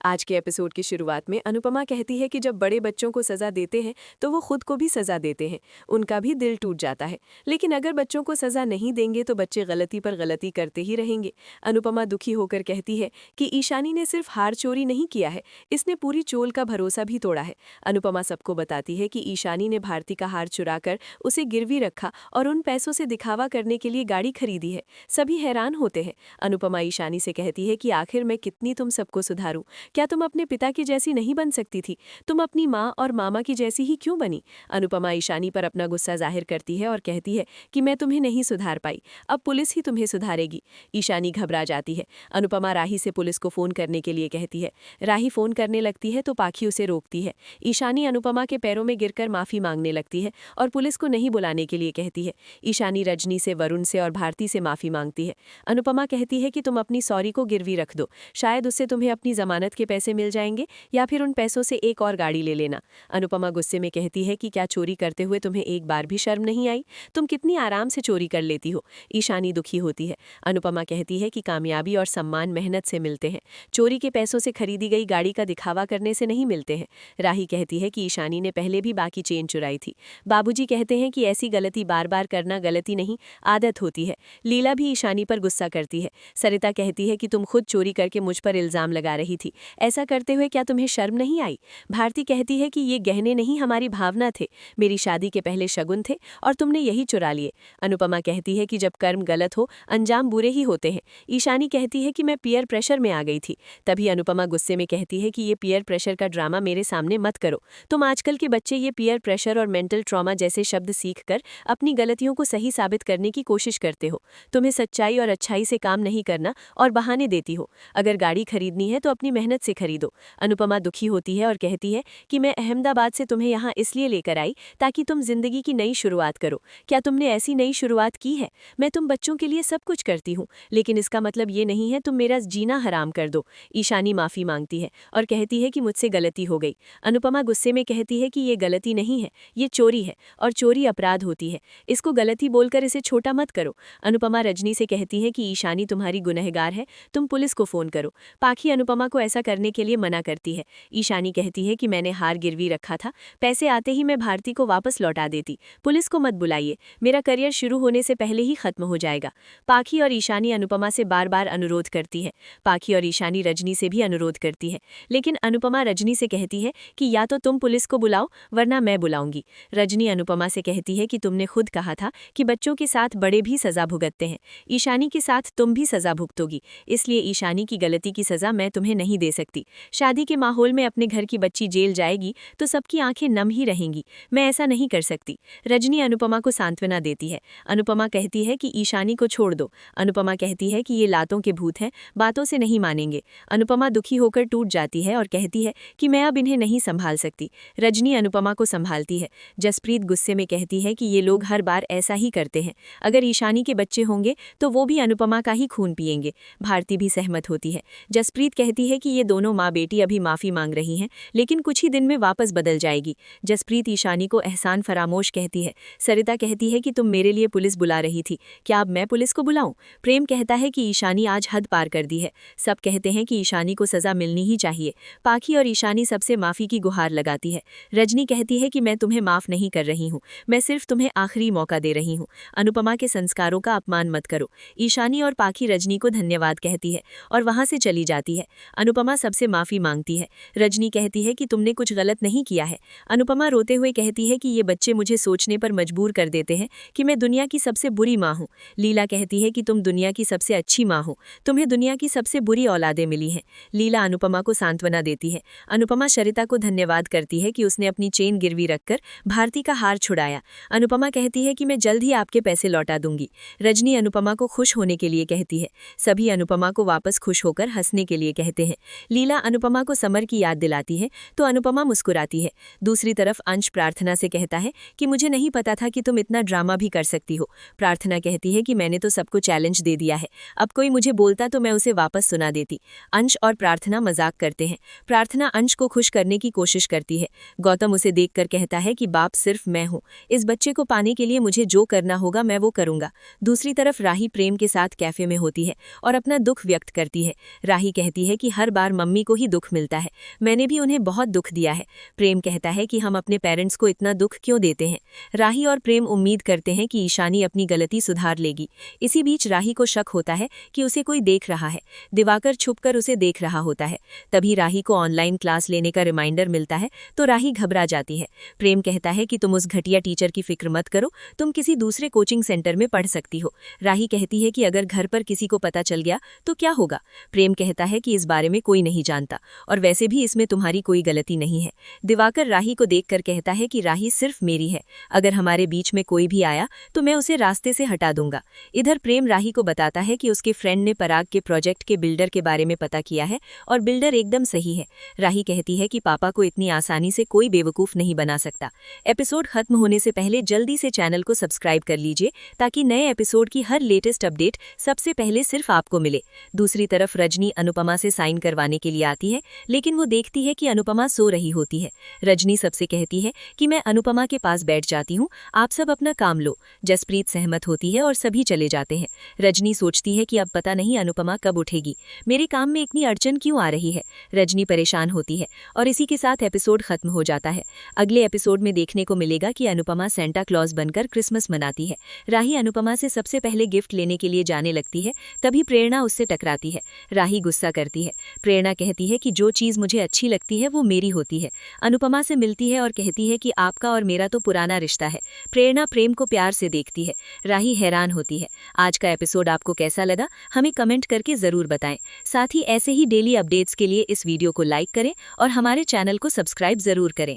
आज के एपिसोड की शुरुआत में अनुपमा कहती है कि जब बड़े बच्चों को सजा देते हैं तो वो खुद को भी सजा देते हैं, उनका भी दिल टूट जाता है। लेकिन अगर बच्चों को सजा नहीं देंगे तो बच्चे गलती पर गलती करते ही रहेंगे। अनुपमा दुखी होकर कहती है कि ईशानी ने सिर्फ हार चोरी नहीं किया है, इसने पूरी चोल का भरोसा भी तोड़ा है। अनुपमा सबको बताती है कि ईशानी ने भारती का हार चुराकर उसे गिरवी रखा और उन पैसों से दिखावा करने के लिए गाड़ी खरीदी है। सभी हैरान होते हैं। अनुपमा ईशानी से कहती है कि आखिर मैं कितनी तुम सबको सुधारूं? क्या तुम अपने पिता की जैसी नहीं बन सकती थी? तुम अपनी माँ और मामा की जैसी ही क्यों बनी? अनुपमा ईशानी पर अपना गुस्सा जाहिर करती है और कहती है कि मैं तुम्हें नहीं सुधार पाई, अब पुलिस ही तुम्हें सुधारेगी। ईशानी घबरा जाती है। अनुपमा राही से पुलिस को फोन करने के लिए कहती है। राही फोन करने लगती है तो पाखी उसे रोकती है। ईशानी अनुपमा के पैरों में गिरकर माफी मांगने लगती है और पुलिस को नहीं बुलाने के लिए कहती है। ईशानी रजनी से, वरुण से और भारती से माफी मांगती है। अनुपमा कहती है कि तुम अपनी सॉरी को गिरवी रख दो, शायद उससे तुम्हें अपनी जमानत के पैसे मिल जाएंगे या फिर उन पैसों से एक और गाड़ी ले लेना। अनुपमा गुस्से में कहती है कि क्या चोरी करते हुए तुम्हें एक बार भी शर्म नहीं आई? तुम कितनी आराम से चोरी कर लेती हो। ईशानी दुखी होती है। अनुपमा कहती है कि कामयाबी और सम्मान मेहनत से मिलते हैं, चोरी के पैसों से खरीदी गई गाड़ी का दिखावा करने से नहीं मिलते हैं। राही कहती है कि ईशानी ने पहले भी बाकी चेन चुराई थी। बाबूजी कहते हैं कि ऐसी गलती बार बार करना गलती नहीं, आदत होती है। लीला भी ईशानी पर गुस्सा करती है। सरिता कहती है कि तुम खुद चोरी करके मुझ पर इल्जाम लगा रही थी, ऐसा करते हुए क्या तुम्हें शर्म नहीं आई? भारती कहती है कि ये गहने नहीं, हमारी भावना थे, मेरी शादी के पहले शगुन थे और तुमने यही चुरा लिए। अनुपमा कहती है कि जब कर्म गलत हो अंजाम बुरे ही होते हैं। ईशानी कहती है कि मैं पीयर प्रेशर में आ गई थी। तभी अनुपमा गुस्से में कहती है कि ये पीयर प्रेशर का ड्रामा मेरे सामने मत करो। तुम आजकल के बच्चे ये पीयर प्रेशर और मेंटल ट्रॉमा जैसे शब्द सीखकर अपनी गलतियों को सही साबित करने की कोशिश करते हो। तुम्हें सच्चाई और अच्छाई से काम नहीं करना और बहाने देती हो। अगर गाड़ी खरीदनी है तो अपनी मेहनत से खरीदो। अनुपमा दुखी होती है और कहती है कि मैं अहमदाबाद से तुम्हें यहाँ इसलिए लेकर आई ताकि तुम जिंदगी की नई शुरुआत करो। क्या तुमने ऐसी नई शुरुआत की है? मैं तुम बच्चों के लिए सब कुछ करती हूँ, लेकिन इसका मतलब ये नहीं है तुम मेरा जीना हराम कर दो। ईशानी माफी मांगती है और कहती है कि मुझसे गलती हो गई। अनुपमा गुस्से में कहती है कि ये गलती नहीं है, ये चोरी है और चोरी अपराध होती है, इसको गलती बोलकर इसे छोटा मत करो। अनुपमा रजनी से कहती है कि ईशानी तुम्हारी गुनहगार है, तुम पुलिस को फोन करो। पाखी अनुपमा को ऐसा करने के लिए मना करती है। ईशानी कहती है कि मैंने हार गिरवी रखा था, पैसे आते ही मैं भारती को वापस लौटा देती, पुलिस को मत बुलाइए, मेरा करियर शुरू होने से पहले ही खत्म हो जाएगा। पाखी और ईशानी अनुपमा से बार बार अनुरोध करती है। पाखी और ईशानी रजनी से भी अनुरोध करती है, लेकिन अनुपमा रजनी से कहती है कि या तो तुम पुलिस को बुलाओ वरना मैं बुलाऊंगी। रजनी अनुपमा से कहती है कि तुमने खुद कहा था कि बच्चों के साथ बड़े भी सजा भुगतते हैं, ईशानी के साथ तुम भी सजा भुगतोगी, इसलिए ईशानी की गलती की सजा मैं तुम्हें नहीं दे सकती। शादी के माहौल में अपने घर की बच्ची जेल जाएगी तो सबकी आंखें नम ही रहेंगी, मैं ऐसा नहीं कर सकती। रजनी अनुपमा को सांत्वना देती है। अनुपमा कहती है कि ईशानी को छोड़ दो। अनुपमा कहती है कि ये लातों के भूत हैं, बातों से नहीं मानेंगे। अनुपमा दुखी होकर टूट जाती है और कहती है कि मैं अब इन्हें नहीं संभाल सकती। रजनी अनुपमा को संभालती है। जसप्रीत गुस्से में कहती है कि ये लोग हर बार ऐसा ही करते हैं, अगर ईशानी के बच्चे होंगे तो वो भी अनुपमा का ही खून पिएंगे। भारती भी सहमत होती है। जसप्रीत कहती है कि ये दोनों माँ बेटी अभी माफी मांग रही हैं, लेकिन कुछ ही दिन में वापस बदल जाएगी। जसप्रीत ईशानी को एहसान फरामोश कहती है। सरिता कहती है कि तुम मेरे लिए पुलिस बुला रही थी, क्या अब मैं पुलिस को बुलाऊं? प्रेम कहता है कि ईशानी आज हद पार कर दी है। सब कहते हैं कि ईशानी को सजा मिलनी ही चाहिए। पाखी और ईशानी सबसे माफी की गुहार लगाती है। रजनी कहती है कि मैं तुम्हें माफ नहीं कर रही हूँ, मैं सिर्फ तुम्हें आखिरी मौका दे रही हूँ। अनुपमा के संस्कारों का अपमान मत करो। ईशानी और पाखी रजनी को धन्यवाद कहती है और वहां से चली जाती है। अनुपमा सबसे माफी मांगती है। रजनी कहती है कि तुमने कुछ गलत नहीं किया है। अनुपमा रोते हुए कहती है कि ये बच्चे मुझे सोचने पर मजबूर कर देते हैं कि मैं दुनिया की सबसे बुरी माँ हूँ। लीला कहती है कि तुम दुनिया की सबसे अच्छी माँ हो, तुम्हें दुनिया की सबसे बुरी औलादें मिली हैं। लीला अनुपमा को सांत्वना देती है। अनुपमा सरिता को धन्यवाद करती है कि उसने अपनी चेन गिरवी रखकर भारती का हार छुड़ाया। अनुपमा कहती है कि मैं जल्द ही आपके पैसे लौटा दूंगी। रजनी अनुपमा को खुश होने के लिए कहती है। सभी अनुपमा को वापस खुश होकर हंसने के लिए कहते हैं। लीला अनुपमा को समर की याद दिलाती है तो अनुपमा मुस्कुराती है। दूसरी तरफ अंश प्रार्थना से कहता है कि मुझे नहीं पता था कि तुम इतना ड्रामा भी कर सकती हो। प्रार्थना कहती है कि मैंने तो सबको चैलेंज दे दिया है, अब कोई मुझे बोलता तो मैं उसे वापस सुना देती। अंश और प्रार्थना मजाक करते हैं। प्रार्थना अंश को खुश करने की कोशिश करती है। गौतम उसे देखकर कहता है कि बाप सिर्फ मैं हूँ, इस बच्चे को पाने के लिए मुझे जो करना होगा मैं वो करूंगा। दूसरी तरफ राही प्रेम के साथ कैफे में होती है और अपना दुख व्यक्त करती है। राही कहती है कि हर बार मम्मी को ही दुख मिलता है। मैंने भी उन्हें बहुत दुख दिया है। प्रेम कहता है कि हम अपने पेरेंट्स को इतना दुख क्यों देते हैं। राही और प्रेम उम्मीद करते हैं कि ईशानी अपनी गलती सुधार लेगी। इसी बीच राही को शक होता है कि उसे कोई देख रहा है। दिवाकर छुपकर उसे देख रहा होता है। तभी राही को ऑनलाइन क्लास लेने का रिमाइंडर मिलता है तो राही घबरा जाती है। प्रेम कहता है कि तुम उस घटिया टीचर की फिक्र मत करो, तुम किसी दूसरे कोचिंग सेंटर में पढ़ सकती हो। राही कहती है कि अगर घर पर किसी को पता चल गया तो क्या होगा। प्रेम कहता है कि इस बारे में कोई नहीं जानता और वैसे भी इसमें तुम्हारी कोई गलती नहीं है। दिवाकर राही को देखकर कहता है कि राही सिर्फ मेरी है, अगर हमारे बीच में कोई भी आया तो मैं उसे रास्ते से हटा दूंगा। इधर प्रेम राही को बताता है कि उसके फ्रेंड ने पराग के प्रोजेक्ट के बिल्डर के बारे में पता किया है और बिल्डर एकदम सही है। राही कहती है कि पापा को इतनी आसानी से कोई बेवकूफ नहीं बना सकता। एपिसोड खत्म होने से पहले जल्दी से चैनल को सब्सक्राइब कर लीजिए ताकि नए एपिसोड की हर लेटेस्ट अपडेट सबसे पहले सिर्फ आपको मिले। दूसरी तरफ रजनी अनुपमा से साइन करवाने के लिए आती है, लेकिन वो देखती है कि अनुपमा सो रही होती है। रजनी सबसे कहती है कि मैं अनुपमा के पास बैठ जाती हूँ, आप सब अपना काम लो। जसप्रीत सहमत होती है और सभी चले जाते हैं। रजनी सोचती है कि अब पता नहीं अनुपमा कब उठेगी, मेरे काम में इतनी अड़चन क्यों आ रही है। रजनी परेशान होती है और इसी के साथ एपिसोड खत्म हो जाता है। अगले एपिसोड में देखने को मिलेगा कि अनुपमा सेंटा क्लॉज बनकर क्रिसमस मनाती है। राही अनुपमा से सबसे पहले गिफ्ट लेने के लिए जाने लगती है, तभी प्रेरणा उससे टकराती है। राही गुस्सा करती है। प्रेरणा कहती है कि जो चीज़ मुझे अच्छी लगती है वो मेरी होती है। अनुपमा से मिलती है और कहती है कि आपका और मेरा तो पुराना रिश्ता है। प्रेरणा प्रेम को प्यार से देखती है। राही हैरान होती है। आज का एपिसोड आपको कैसा लगा हमें कमेंट करके ज़रूर बताएं। साथ ही ऐसे ही डेली अपडेट्स के लिए इस वीडियो को लाइक करें और हमारे चैनल को सब्सक्राइब ज़रूर करें।